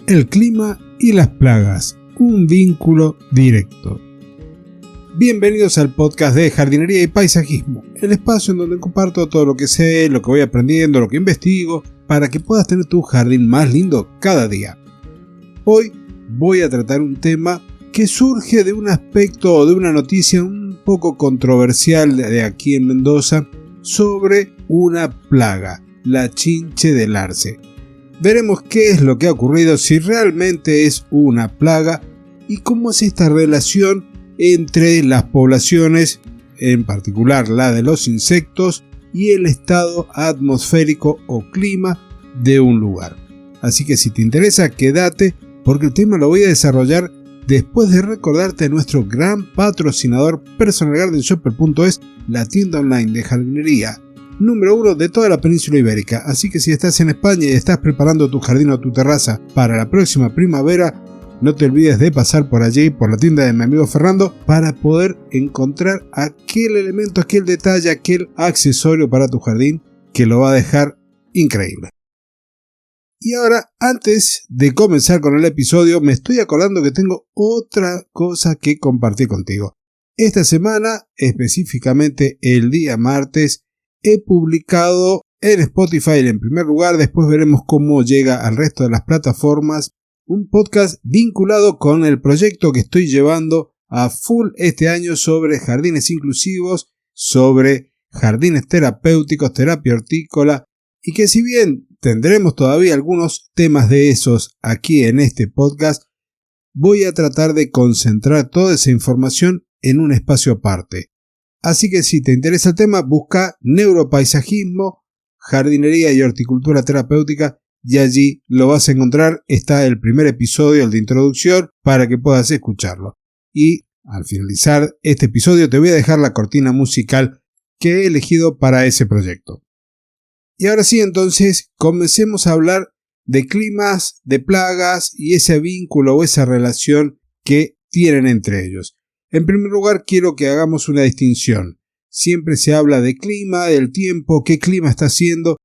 el clima y las plagas, un vínculo directo. Bienvenidos al podcast de jardinería y paisajismo, el espacio en donde comparto todo lo que sé, lo que voy aprendiendo, lo que investigo, para que puedas tener tu jardín más lindo cada día. Hoy voy a tratar un tema que surge de un aspecto o de una noticia un poco controversial de aquí en Mendoza sobre una plaga, la chinche del arce. Veremos qué es lo que ha ocurrido, si realmente es una plaga y cómo es esta relación entre las poblaciones, en particular la de los insectos, y el estado atmosférico o clima de un lugar. Así que si te interesa, quédate, porque el tema lo voy a desarrollar después de recordarte a nuestro gran patrocinador PersonalGardenShopper.es, la tienda online de jardinería número 1 de toda la península ibérica. Así que si estás en España y estás preparando tu jardín o tu terraza para la próxima primavera, no te olvides de pasar por allí, por la tienda de mi amigo Fernando, para poder encontrar aquel elemento, aquel detalle, aquel accesorio para tu jardín que lo va a dejar increíble. Y ahora, antes de comenzar con el episodio, me estoy acordando que tengo otra cosa que compartir contigo. Esta semana, específicamente el día martes, he publicado en Spotify en primer lugar, después veremos cómo llega al resto de las plataformas, un podcast vinculado con el proyecto que estoy llevando a full este año sobre jardines inclusivos, sobre jardines terapéuticos, terapia hortícola, y que si bien tendremos todavía algunos temas de esos aquí en este podcast, voy a tratar de concentrar toda esa información en un espacio aparte. Así que si te interesa el tema, busca neuropaisajismo, jardinería y horticultura terapéutica y allí lo vas a encontrar. Está el primer episodio, el de introducción, para que puedas escucharlo. Y al finalizar este episodio te voy a dejar la cortina musical que he elegido para ese proyecto. Y ahora sí, entonces, comencemos a hablar de climas, de plagas y ese vínculo o esa relación que tienen entre ellos. En primer lugar, quiero que hagamos una distinción. Siempre se habla de clima, del tiempo, qué clima está haciendo,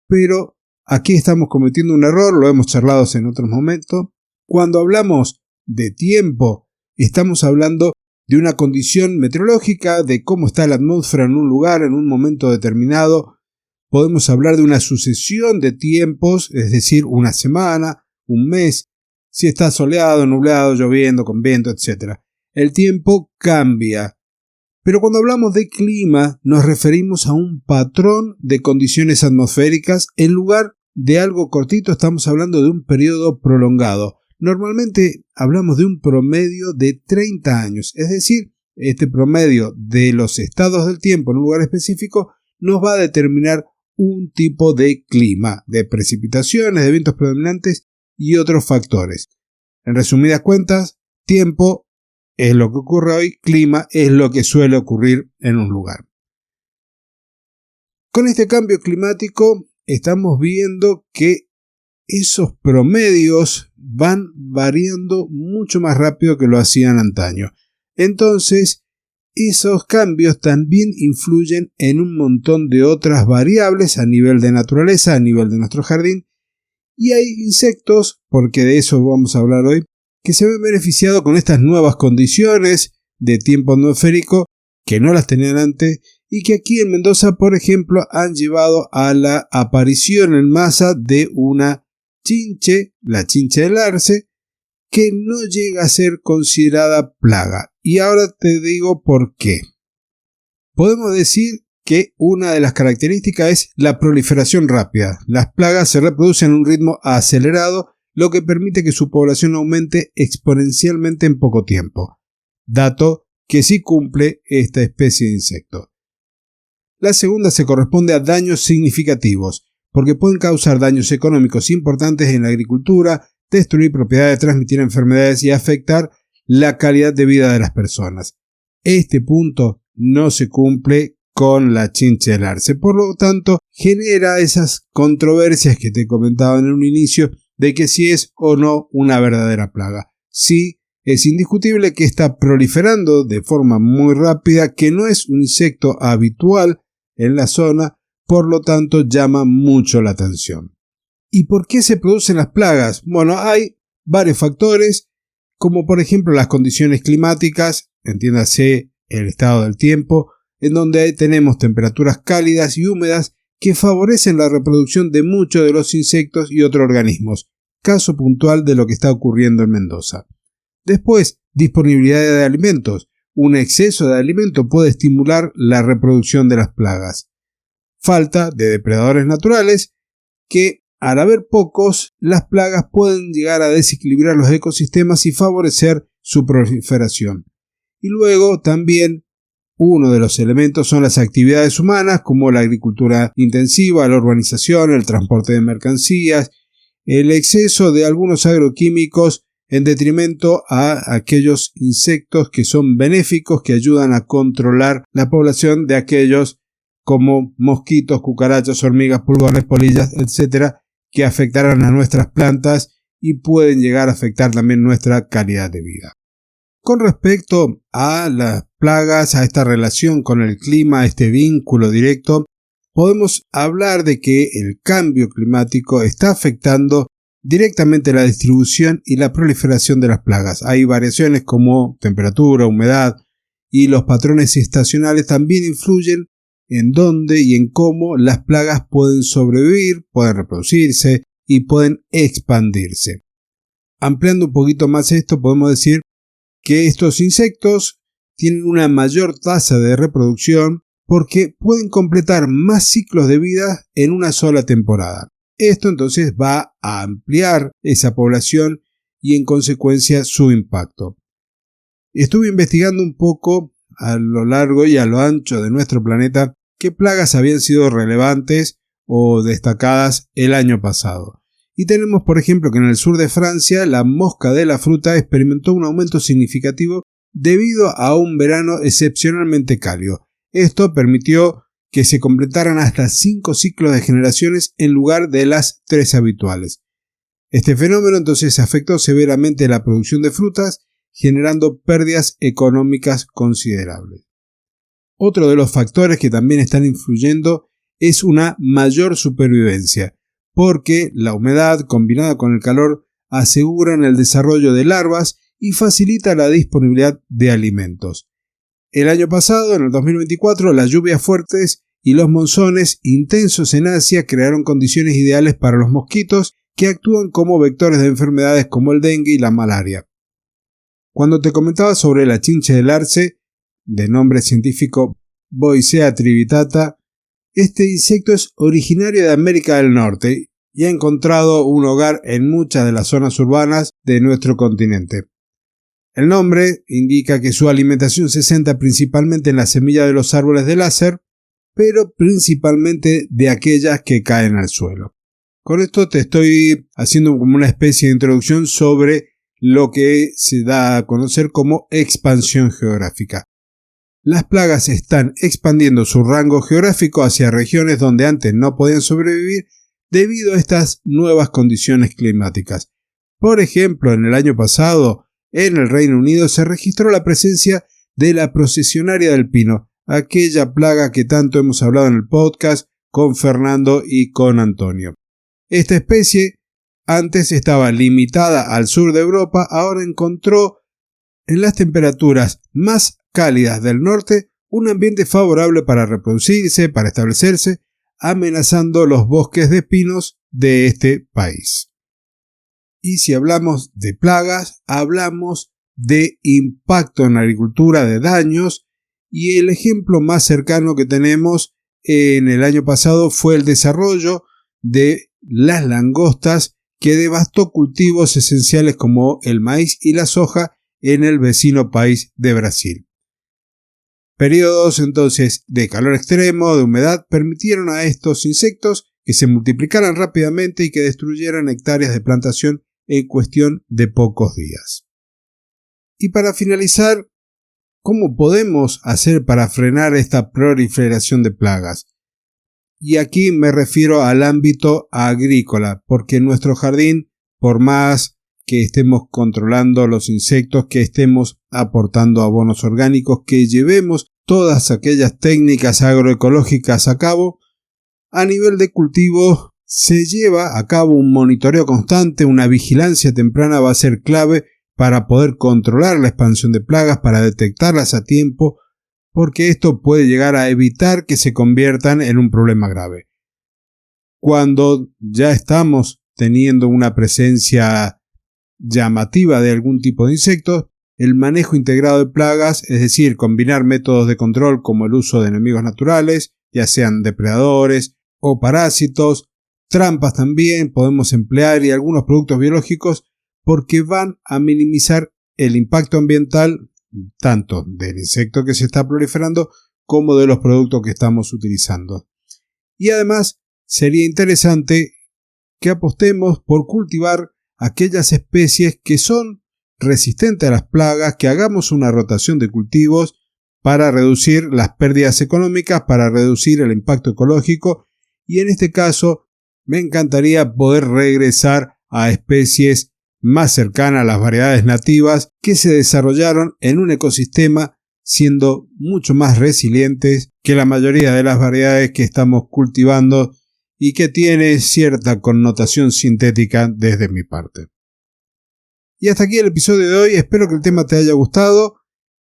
pero aquí estamos cometiendo un error, lo hemos charlado en otros momentos. Cuando hablamos de tiempo, estamos hablando de una condición meteorológica, de cómo está la atmósfera en un lugar, en un momento determinado. Podemos hablar de una sucesión de tiempos, es decir, una semana, un mes, si está soleado, nublado, lloviendo, con viento, etc. El tiempo cambia. Pero cuando hablamos de clima, nos referimos a un patrón de condiciones atmosféricas. En lugar de algo cortito, estamos hablando de un periodo prolongado. Normalmente hablamos de un promedio de 30 años. Es decir, este promedio de los estados del tiempo en un lugar específico nos va a determinar un tipo de clima, de precipitaciones, de vientos predominantes y otros factores. En resumidas cuentas, tiempo es lo que ocurre hoy, clima es lo que suele ocurrir en un lugar. Con este cambio climático estamos viendo que esos promedios van variando mucho más rápido que lo hacían antaño. Entonces, esos cambios también influyen en un montón de otras variables a nivel de naturaleza, a nivel de nuestro jardín, y hay insectos, porque de eso vamos a hablar hoy, que se ven beneficiados con estas nuevas condiciones de tiempo atmosférico que no las tenían antes y que aquí en Mendoza, por ejemplo, han llevado a la aparición en masa de una chinche, la chinche del arce, que no llega a ser considerada plaga. Y ahora te digo por qué. Podemos decir que una de las características es la proliferación rápida. Las plagas se reproducen a un ritmo acelerado, lo que permite que su población aumente exponencialmente en poco tiempo, dato que sí cumple esta especie de insecto. La segunda se corresponde a daños significativos, porque pueden causar daños económicos importantes en la agricultura, destruir propiedades, transmitir enfermedades y afectar la calidad de vida de las personas. Este punto no se cumple con la chinche del arce, por lo tanto genera esas controversias que te comentaba en un inicio de que si es o no una verdadera plaga. Sí, es indiscutible que está proliferando de forma muy rápida, que no es un insecto habitual en la zona, por lo tanto llama mucho la atención. ¿Y por qué se producen las plagas? Bueno, hay varios factores, como por ejemplo las condiciones climáticas, entiéndase el estado del tiempo, en donde tenemos temperaturas cálidas y húmedas que favorecen la reproducción de muchos de los insectos y otros organismos, caso puntual de lo que está ocurriendo en Mendoza. Después, disponibilidad de alimentos. Un exceso de alimento puede estimular la reproducción de las plagas. Falta de depredadores naturales, que al haber pocos, las plagas pueden llegar a desequilibrar los ecosistemas y favorecer su proliferación. Y luego también uno de los elementos son las actividades humanas, como la agricultura intensiva, la urbanización, el transporte de mercancías, el exceso de algunos agroquímicos en detrimento a aquellos insectos que son benéficos, que ayudan a controlar la población de aquellos como mosquitos, cucarachas, hormigas, pulgones, polillas, etc., que afectarán a nuestras plantas y pueden llegar a afectar también nuestra calidad de vida. Con respecto a las plagas, a esta relación con el clima, a este vínculo directo, podemos hablar de que el cambio climático está afectando directamente la distribución y la proliferación de las plagas. Hay variaciones como temperatura, humedad y los patrones estacionales también influyen en dónde y en cómo las plagas pueden sobrevivir, pueden reproducirse y pueden expandirse. Ampliando un poquito más esto, podemos decir que estos insectos tienen una mayor tasa de reproducción porque pueden completar más ciclos de vida en una sola temporada. Esto entonces va a ampliar esa población y en consecuencia su impacto. Estuve investigando un poco a lo largo y a lo ancho de nuestro planeta qué plagas habían sido relevantes o destacadas el año pasado. Y tenemos, por ejemplo, que en el sur de Francia la mosca de la fruta experimentó un aumento significativo debido a un verano excepcionalmente cálido. Esto permitió que se completaran hasta 5 ciclos de generaciones en lugar de las 3 habituales. Este fenómeno entonces afectó severamente la producción de frutas, generando pérdidas económicas considerables. Otro de los factores que también están influyendo es una mayor supervivencia, porque la humedad combinada con el calor aseguran el desarrollo de larvas y facilita la disponibilidad de alimentos. El año pasado, en el 2024, las lluvias fuertes y los monzones intensos en Asia crearon condiciones ideales para los mosquitos que actúan como vectores de enfermedades como el dengue y la malaria. Cuando te comentaba sobre la chinche del arce, de nombre científico Boisea trivitata, este insecto es originario de América del Norte y ha encontrado un hogar en muchas de las zonas urbanas de nuestro continente. El nombre indica que su alimentación se centra principalmente en la semilla de los árboles de láser, pero principalmente de aquellas que caen al suelo. Con esto te estoy haciendo como una especie de introducción sobre lo que se da a conocer como expansión geográfica. Las plagas están expandiendo su rango geográfico hacia regiones donde antes no podían sobrevivir debido a estas nuevas condiciones climáticas. Por ejemplo, en el año pasado, en el Reino Unido se registró la presencia de la procesionaria del pino, aquella plaga que tanto hemos hablado en el podcast con Fernando y con Antonio. Esta especie antes estaba limitada al sur de Europa, ahora encontró en las temperaturas más cálidas del norte un ambiente favorable para reproducirse, para establecerse, amenazando los bosques de pinos de este país. Y si hablamos de plagas, hablamos de impacto en la agricultura, de daños, y el ejemplo más cercano que tenemos en el año pasado fue el desarrollo de las langostas que devastó cultivos esenciales como el maíz y la soja en el vecino país de Brasil. Periodos entonces de calor extremo, de humedad, permitieron a estos insectos que se multiplicaran rápidamente y que destruyeran hectáreas de plantación en cuestión de pocos días. Y para finalizar, ¿cómo podemos hacer para frenar esta proliferación de plagas? Y aquí me refiero al ámbito agrícola, porque en nuestro jardín, por más que estemos controlando los insectos, que estemos aportando abonos orgánicos, que llevemos todas aquellas técnicas agroecológicas a cabo, a nivel de cultivo se lleva a cabo un monitoreo constante, una vigilancia temprana va a ser clave para poder controlar la expansión de plagas, para detectarlas a tiempo, porque esto puede llegar a evitar que se conviertan en un problema grave. Cuando ya estamos teniendo una presencia llamativa de algún tipo de insectos, el manejo integrado de plagas, es decir, combinar métodos de control como el uso de enemigos naturales, ya sean depredadores o parásitos, trampas también podemos emplear y algunos productos biológicos, porque van a minimizar el impacto ambiental tanto del insecto que se está proliferando como de los productos que estamos utilizando. Y además sería interesante que apostemos por cultivar aquellas especies que son resistentes a las plagas, que hagamos una rotación de cultivos para reducir las pérdidas económicas, para reducir el impacto ecológico, y en este caso me encantaría poder regresar a especies más cercanas a las variedades nativas que se desarrollaron en un ecosistema siendo mucho más resilientes que la mayoría de las variedades que estamos cultivando y que tiene cierta connotación sintética desde mi parte. Y hasta aquí el episodio de hoy, espero que el tema te haya gustado,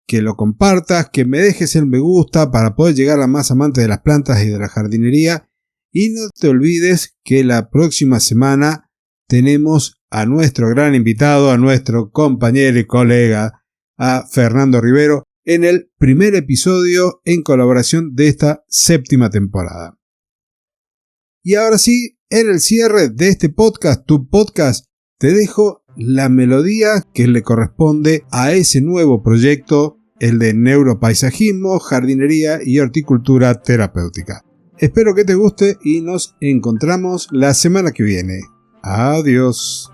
que lo compartas, que me dejes el me gusta para poder llegar a más amantes de las plantas y de la jardinería, y no te olvides que la próxima semana tenemos a nuestro gran invitado, a nuestro compañero y colega, a Fernando Rivero, en el primer episodio en colaboración de esta 7ª temporada. Y ahora sí, en el cierre de este podcast, tu podcast, te dejo la melodía que le corresponde a ese nuevo proyecto, el de neuropaisajismo, jardinería y horticultura terapéutica. Espero que te guste y nos encontramos la semana que viene. Adiós.